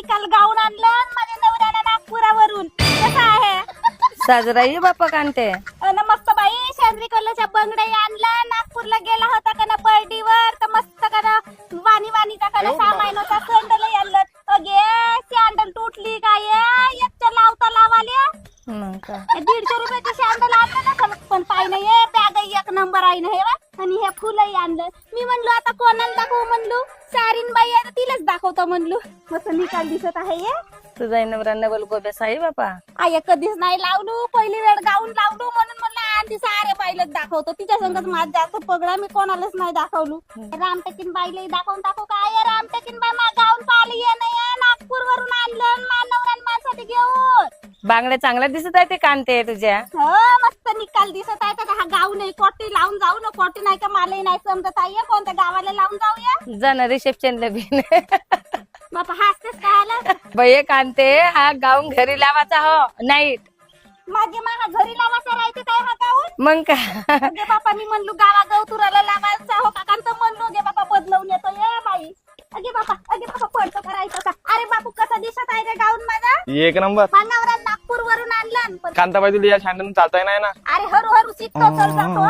निकाल गाऊन आणलं आणि माझ्या नवऱ्यानं नागपुरावरून. कसं आहे? साजराई बाप्पा कांते. अन मस्त बाई शेंद्री कलरच्या बंगड्या आणलं. नागपूरला गेला होता का ना बर्डीवर तर मस्त का ना वाणीचा का ना सामान होता. सॅन्डल आणलं. अगे सॅन्डल तुटली काय एकच्या लावता लावाल्या. मग काय 150 रुपयाची सॅन्डल आणलं ना पण पाय नाही बॅग एक नंबर आहे ना हे बा. आणि हे फुलंही आणलं. मी म्हणलो आता कोणाला दाखवू म्हणलो. सारीन बाई आहे तर तिलाच दाखवतो म्हणलो. मस्त निकाल दिसत आहे हे. तुझा नवरा नवल गोब्या साई बापा. आय कधीच नाही लावलो. पहिली वेळ गाऊन लावलो म्हणून म्हणलं आणि सारे बाईलाच दाखवतो. तिच्या संगत माझ जास्त पगडा मी कोणालाच नाही दाखवलो. रामटेकीन बाईलाही दाखवतो काय रामटेकीन बाई मा गाऊन पाहिली ये नाही नागपूर वरून आणलं मानवरान माझ्यासाठी घेऊन. बांगड्या चांगल्या दिसत आहे ते कांते तुझ्या. हो मस्त निकाल दिसत आहे. तर हा गाऊन नाही कोटी लावून जाऊ ना. कोटी नाही का मलाही नाही समजत आहे. कोणत्या गावाला लावून जाऊया जाणं रिसेप्शनला बी बापा हसतेस काय आला बाई कांते हा गाऊन घरी लावायचा हो नाईट. माझे माझ्या घरी लावायचा राहायचं काय हा गाऊन. मग काय अगे बापा मी म्हणलो गावा गवतुराला लावायचा हो का तर म्हणलो गे बापा बदलवून येतो ये बाई. अगे बापा पडतो करायचं का. अरे बापू कसा दिसत आहे रे गाऊन माझा. एक नंबर. मानवरा नागपूर वरून आणलं पण कांताबाई तुला या शांडून चालता नाही ना. अरे हळूहळू शिकतो चल जातो.